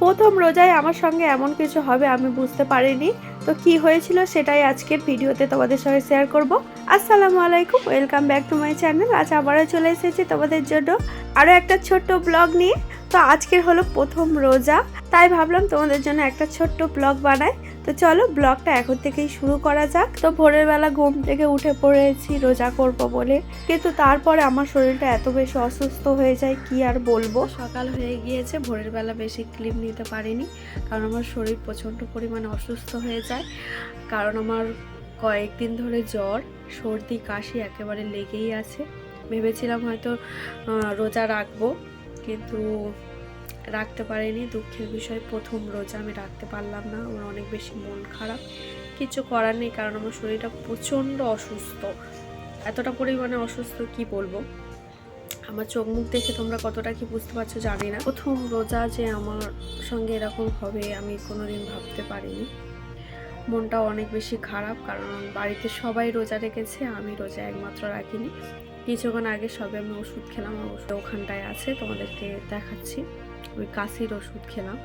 প্রথম রোজায় আমার সঙ্গে এমন কিছু হবে আমি বুঝতে পারিনি। তো কি হয়েছিল সেটাই আজকের ভিডিওতে তোমাদের সঙ্গে শেয়ার করব। আসসালামু আলাইকুম, welcome back to my channel. আজ আবারও চলে এসেছি তোমাদের জন্য আরও একটা ছোট্ট ব্লগ নিয়ে। তো আজকের হলো প্রথম রোজা, তাই ভাবলাম তোমাদের জন্য একটা ছোট্ট ব্লগ বানাই। তো চলো ব্লগটা এখন থেকেই শুরু করা যাক। তো ভোরের বেলা ঘুম থেকে উঠে পড়েছি রোজা করব বলে, কিন্তু তারপরে আমার শরীরটা এত বেশি অসুস্থ হয়ে যায় কি আর বলবো। সকাল হয়ে গিয়েছে, ভোরের বেলা বেশি ক্লিপ নিতে পারিনি কারণ আমার শরীর প্রচণ্ড পরিমাণে অসুস্থ হয়ে যায়। কারণ আমার কয়েকদিন ধরে জ্বর, সর্দি, কাশি একেবারে লেগেই আছে। ভেবেছিলাম হয়তো রোজা রাখবো, কিন্তু রাখতে পারিনি। দুঃখের বিষয়, প্রথম রোজা আমি রাখতে পারলাম না। আমার অনেক বেশি মন খারাপ, কিছু করার নেই কারণ আমার শরীরটা প্রচণ্ড অসুস্থ, এতটা পরিমাণে অসুস্থ কি বলবো। আমার চোখ মুখ দেখে তোমরা কতটা কি বুঝতে পারছো জানি না। প্রথম রোজা যে আমার সঙ্গে এরকম হবে আমি কোনোদিন ভাবতে পারিনি। মনটাও অনেক বেশি খারাপ কারণ বাড়িতে সবাই রোজা রেখেছে, আমি রোজা একমাত্র রাখিনি। কিছুক্ষণ আগে সবে আমি ওষুধ খেলাম, ওষুধ ওখানটায় আছে, তোমাদেরকে দেখাচ্ছি। ওই কাশির ওষুধ খেলাম।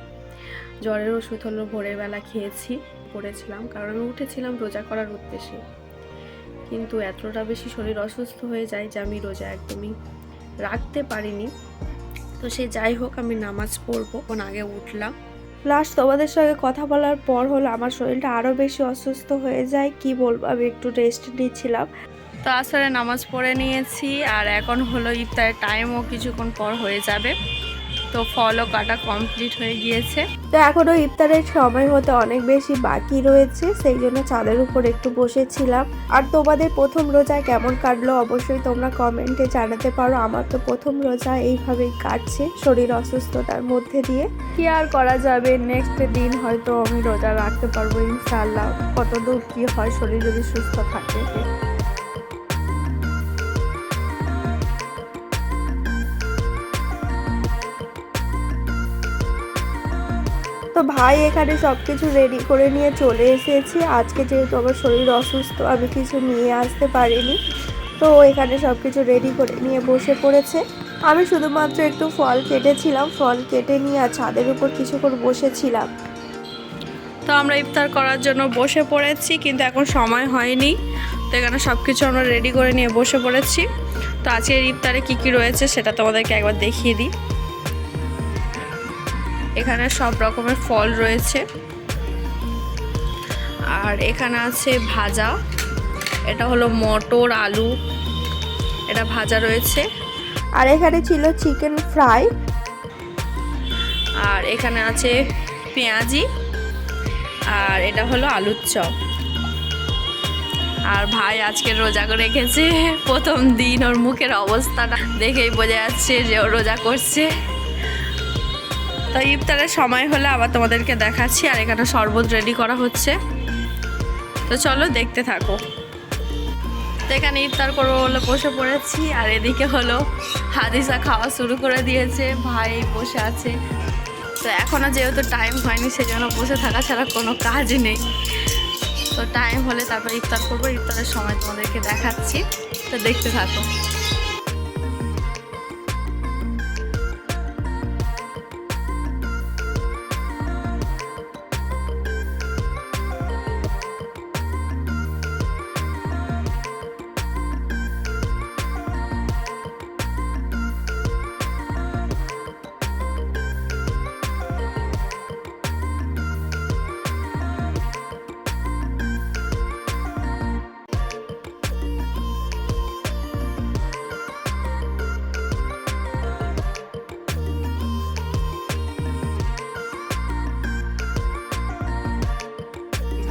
জ্বরের ওষুধ হলো ভোরের বেলা খেয়েছি, পড়েছিলাম কারণ আমি উঠেছিলাম রোজা করার উদ্দেশ্যে। কিন্তু এতটা বেশি শরীর অসুস্থ হয়ে যায় যে আমি রোজা একদমই রাখতে পারিনি। তো সে যাই হোক, আমি নামাজ পড়বো, কোন আগে উঠলাম। লাস্ট তোমাদের সঙ্গে কথা বলার পর হলো আমার শরীরটা আরও বেশি অসুস্থ হয়ে যায়, কি বলবো। আমি একটু রেস্ট নিচ্ছিলাম। তো আসলে নামাজ পড়ে নিয়েছি আর এখন হলো ইফতারের টাইমও কিছুক্ষণ পর হয়ে যাবে। তো ফলও কাটা কমপ্লিট হয়ে গিয়েছে। তো এখনও ইফতারের সময় হতে অনেক বেশি বাকি রয়েছে, সেই জন্য ছাদের উপর একটু বসেছিলাম। আর তোমাদের প্রথম রোজা কেমন কাটলো অবশ্যই তোমরা কমেন্টে জানাতে পারো। আমার তো প্রথম রোজা এইভাবেই কাটছে, শরীর অসুস্থতার মধ্যে দিয়ে। কি আর করা যাবে, নেক্সট দিন হয়তো আমি রোজা রাখতে পারবো ইনশাআল্লাহ। কতদূর কি হয়, শরীর যদি সুস্থ থাকে। তো ভাই এখানে সব কিছু রেডি করে নিয়ে চলে এসেছি। আজকে যেহেতু আমার শরীর অসুস্থ, আমি কিছু নিয়ে আসতে পারিনি। তো এখানে সব কিছু রেডি করে নিয়ে বসে পড়েছে। আমি শুধুমাত্র একটু ফল কেটেছিলাম, ফল কেটে নিয়ে আর ছাদের উপর কিছুক্ষণ বসেছিলাম। তো আমরা ইফতার করার জন্য বসে পড়েছি, কিন্তু এখন সময় হয়নি। তো এখানে সব কিছু আমরা রেডি করে নিয়ে বসে পড়েছি। তো আজকের ইফতারে কি কি রয়েছে সেটা তোমাদেরকে একবার দেখিয়ে দিই। এখানে সব রকমের ফল রয়েছে, আর এখানে আছে ভাজা, এটা হলো মটর আলু, এটা ভাজা রয়েছে। আর এখানে ছিল চিকেন ফ্রাই, আর এখানে আছে পেঁয়াজি, আর এটা হলো আলুর চপ। আর ভাই আজকে রোজা করে রেখেছে, প্রথম দিন ওর মুখের অবস্থাটা দেখেই বোঝা যাচ্ছে যে ও রোজা করছে। তো ইফতারের সময় হলে আবার তোমাদেরকে দেখাচ্ছি। আর এখানে শরবত রেডি করা হচ্ছে, তো চলো দেখতে থাকো। তো এখানে ইফতার করবো বলে বসে পড়েছি, আর এদিকে হলো হাদিসা খাওয়া শুরু করে দিয়েছে, ভাই বসে আছে। তো এখনও যেহেতু টাইম হয়নি সেজন্য বসে থাকা ছাড়া কোনো কাজ নেই। তো টাইম হলে তারপর ইফতার করবো, ইফতারের সময় তোমাদেরকে দেখাচ্ছি, তো দেখতে থাকো।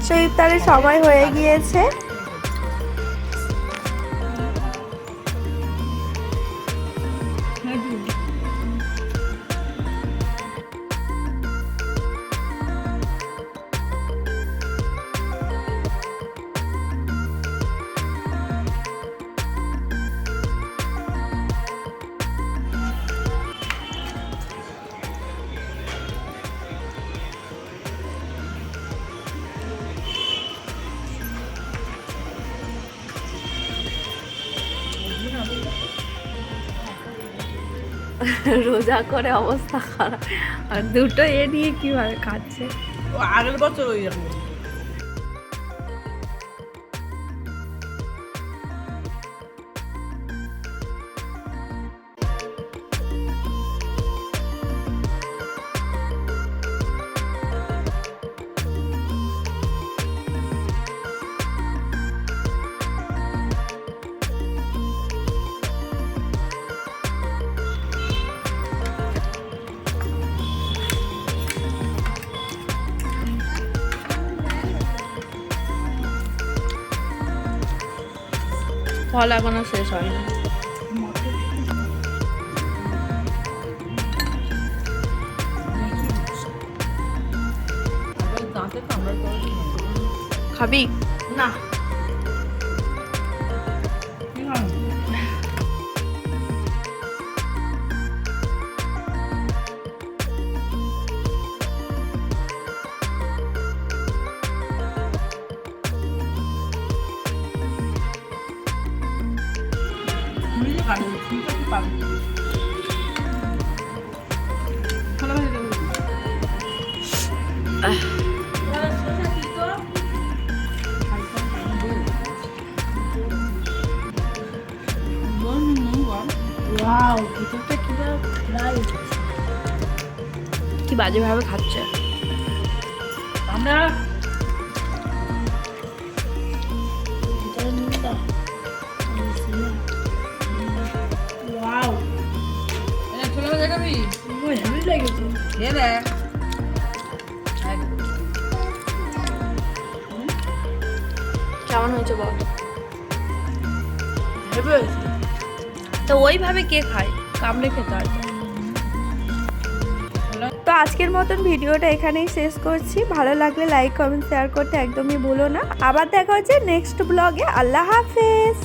সেই ইফতারের সময় হয়ে গিয়েছে। রোজা করে অবস্থা খারাপ, আর দুটো এ নিয়ে কিভাবে খাচ্ছে। আগের বছর ওই রকম। ফল এখনো শেষ হয়নি। খাবি না কি বাজেভাবে খাচ্ছে। আমরা কেমন হয়েছে বল? তো ওইভাবে কে খায়? কামড়ে খেতে হয়। তো আজকের মতন ভিডিওটা এখানেই শেষ করছি। ভালো লাগলে লাইক কমেন্ট শেয়ার করতে একদমই ভুলো না। আবার দেখা হচ্ছে নেক্সট ব্লগে। আল্লাহ হাফেজ।